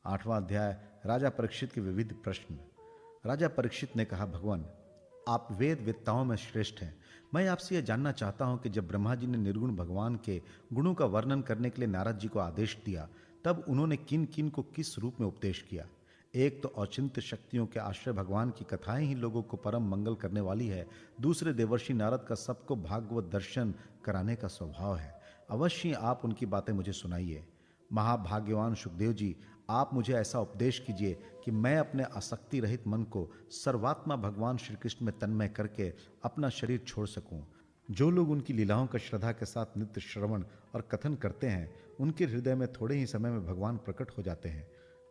8वां अध्याय। राजा परीक्षित के विविध प्रश्न। राजा परीक्षित ने कहा, भगवान, आप वेद वेत्ताओं में श्रेष्ठ हैं। मैं आपसे यह जानना चाहता हूं कि जब ब्रह्मा जी ने निर्गुण भगवान के गुणों का वर्णन करने के लिए नारद जी को आदेश दिया, तब उन्होंने किन किन को किस रूप में उपदेश किया। एक तो अचिंत्य शक्तियों के आश्रय भगवान की कथाएं ही लोगों को परम मंगल करने वाली है। दूसरे देवर्षि नारद का सबको भागवत दर्शन कराने का स्वभाव है। अवश्य ही आप उनकी बातें मुझे सुनाइए। महाभाग्यवान सुखदेव जी, आप मुझे ऐसा उपदेश कीजिए कि मैं अपने आसक्ति रहित मन को सर्वात्मा भगवान श्री कृष्ण में तन्मय करके अपना शरीर छोड़ सकूं। जो लोग उनकी लीलाओं का श्रद्धा के साथ नित्य श्रवण और कथन करते हैं, उनके हृदय में थोड़े ही समय में भगवान प्रकट हो जाते हैं।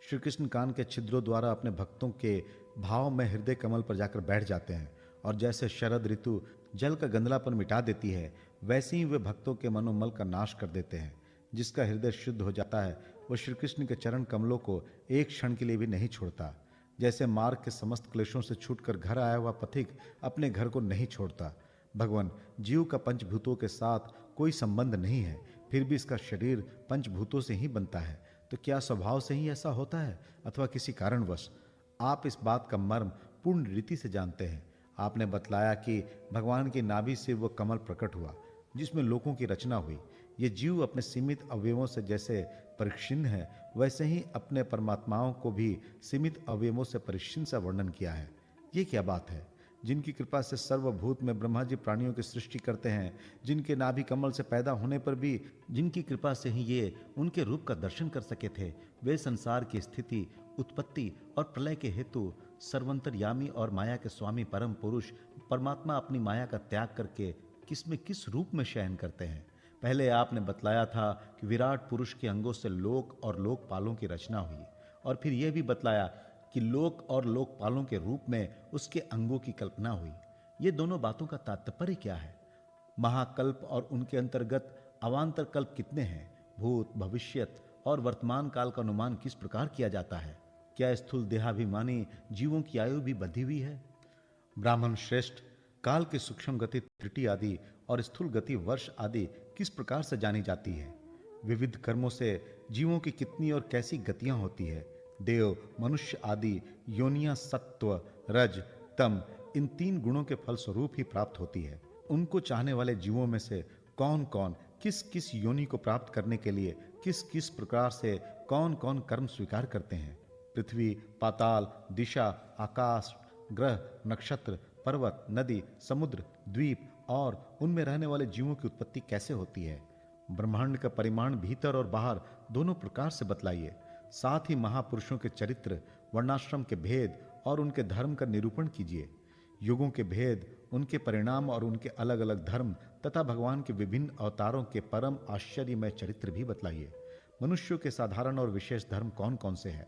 श्री कृष्ण कान के छिद्रों द्वारा अपने भक्तों के भाव में हृदय कमल पर जाकर बैठ जाते हैं, और जैसे शरद ऋतु जल का गंधलापन मिटा देती है, वैसे ही वे भक्तों के मनोमल का नाश कर देते हैं। जिसका हृदय शुद्ध हो जाता है, वह श्री कृष्ण के चरण कमलों को एक क्षण के लिए भी नहीं छोड़ता। जैसे मार्ग के समस्त क्लेशों से छूटकर घर आया हुआ पथिक अपने घर को नहीं छोड़ता। भगवान, जीव का पंचभूतों के साथ कोई संबंध नहीं है, फिर भी इसका शरीर पंचभूतों से ही बनता है। तो क्या स्वभाव से ही ऐसा होता है अथवा किसी कारणवश? आप इस बात का मर्म पूर्ण रीति से जानते हैं। आपने बतलाया कि भगवान की नाभि से वह कमल प्रकट हुआ जिसमें लोकों की रचना हुई। ये जीव अपने सीमित अवयवों से जैसे परिच्छिन्न है, वैसे ही अपने परमात्माओं को भी सीमित अवयवों से परिच्छिन्न सा वर्णन किया है। ये क्या बात है? जिनकी कृपा से सर्वभूत में ब्रह्मा जी प्राणियों की सृष्टि करते हैं, जिनके नाभि कमल से पैदा होने पर भी जिनकी कृपा से ही ये उनके रूप का दर्शन कर सके थे, वे संसार की स्थिति, उत्पत्ति और प्रलय के हेतु सर्वंतर्यामी और माया के स्वामी परम पुरुष परमात्मा अपनी माया का त्याग करके किस में किस रूप में शयन करते हैं। पहले आपने बतलाया था कि विराट पुरुष के अंगों से लोक और लोकपालों की रचना हुई, और फिर यह भी बतलाया कि लोक और लोकपालों के रूप में उसके अंगों की कल्पना हुई। ये दोनों बातों का तात्पर्य क्या है? महाकल्प और उनके अंतर्गत अवान्तर कल्प कितने हैं? भूत, भविष्यत और वर्तमान काल का अनुमान किस प्रकार किया जाता है? क्या स्थूल देहाभिमानी जीवों की आयु भी बंधी हुई है? ब्राह्मण श्रेष्ठ, काल की सूक्ष्म गति त्रुटि आदि और स्थूल गति वर्ष आदि किस प्रकार से जानी जाती है? विविध कर्मों से जीवों की कितनी और कैसी गतियां होती है? देव, मनुष्य आदि योनियां सत्व, रज, तम इन 3 गुणों के फल स्वरूप ही प्राप्त होती है। उनको चाहने वाले जीवों में से कौन कौन किस किस योनि को प्राप्त करने के लिए किस किस प्रकार से कौन कौन कर्म स्वीकार करते हैं? पृथ्वी, पाताल, दिशा, आकाश, ग्रह, नक्षत्र, पर्वत, नदी, समुद्र, द्वीप और उनमें रहने वाले जीवों की उत्पत्ति कैसे होती है? ब्रह्मांड का परिमाण भीतर और बाहर दोनों प्रकार से बतलाइए। साथ ही महापुरुषों के चरित्र, वर्णाश्रम के भेद और उनके धर्म का निरूपण कीजिए। युगों के भेद, उनके परिणाम और उनके अलग अलग धर्म तथा भगवान के विभिन्न अवतारों के परम आश्चर्यमय चरित्र भी बतलाइए। मनुष्यों के साधारण और विशेष धर्म कौन कौन से हैं?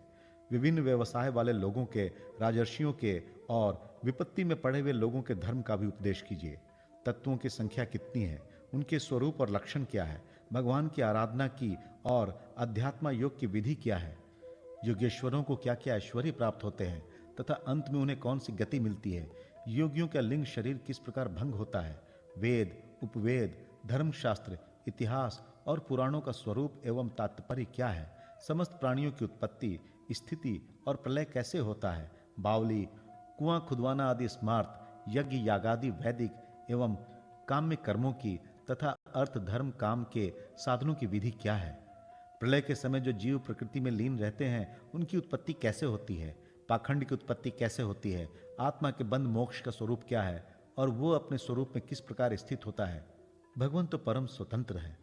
विभिन्न व्यवसाय वाले लोगों के, राजर्षियों के और विपत्ति में पड़े हुए लोगों के धर्म का भी उपदेश कीजिए। तत्वों की संख्या कितनी है? उनके स्वरूप और लक्षण क्या है? भगवान की आराधना की और अध्यात्म योग की विधि क्या है? योगेश्वरों को क्या क्या ऐश्वर्य प्राप्त होते हैं तथा अंत में उन्हें कौन सी गति मिलती है? योगियों का लिंग शरीर किस प्रकार भंग होता है? वेद, उपवेद, धर्मशास्त्र, इतिहास और पुराणों का स्वरूप एवं तात्पर्य क्या है? समस्त प्राणियों की उत्पत्ति, स्थिति और प्रलय कैसे होता है? बावली, कुआं खुदवाना आदि स्मार्त, यज्ञ यागादि वैदिक एवं काम्य कर्मों की तथा अर्थ धर्म काम के साधनों की विधि क्या है? प्रलय के समय जो जीव प्रकृति में लीन रहते हैं, उनकी उत्पत्ति कैसे होती है? पाखंड की उत्पत्ति कैसे होती है? आत्मा के बंध मोक्ष का स्वरूप क्या है और वो अपने स्वरूप में किस प्रकार स्थित होता है? भगवान तो परम स्वतंत्र है।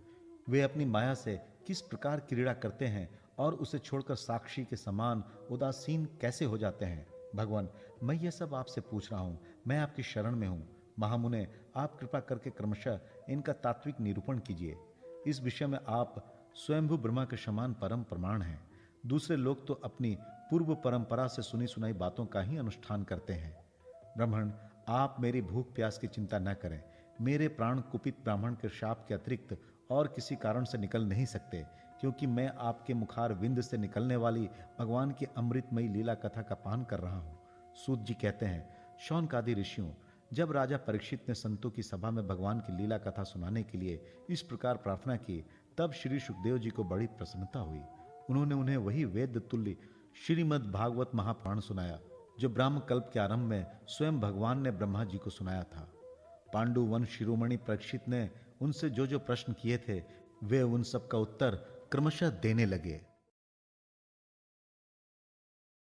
वे अपनी माया से किस प्रकार क्रीड़ा करते हैं और उसे छोड़कर साक्षी के समान उदासीन कैसे हो जाते हैं? भगवान, मैं ये सब आपसे पूछ रहा हूं, मैं आपकी शरण में हूं। महामुने, आप कृपा करके क्रमशः इनका तात्विक निरूपण कीजिए। इस विषय में आप स्वयंभू ब्रह्मा के समान परम प्रमाण हैं। दूसरे लोग तो अपनी पूर्व परंपरा से सुनी सुनाई बातों का ही अनुष्ठान करते हैं। ब्राह्मण, आप मेरी भूख प्यास की चिंता न करें। मेरे प्राण कुपित ब्राह्मण के शाप के अतिरिक्त और किसी कारण से निकल नहीं सकते, क्योंकि मैं आपके मुखार विंद से निकलने वाली भगवान की अमृतमयी लीला कथा का पान कर रहा हूं। सूत जी कहते हैं, शौनकादि ऋषियों, जब राजा परीक्षित ने संतों की सभा में भगवान की लीला कथा सुनाने के लिए इस प्रकार प्रार्थना की, तब श्री सुखदेव जी को बड़ी प्रसन्नता हुई। उन्होंने उन्हें वही वेद तुल्य श्रीमद् भागवत महापुराण सुनाया जो ब्रह्म कल्प के आरंभ में स्वयं भगवान ने ब्रह्मा जी को सुनाया था। पांडु वंश शिरोमणि परीक्षित ने उनसे जो जो प्रश्न किए थे वे उन सब का उत्तर क्रमशः देने लगे।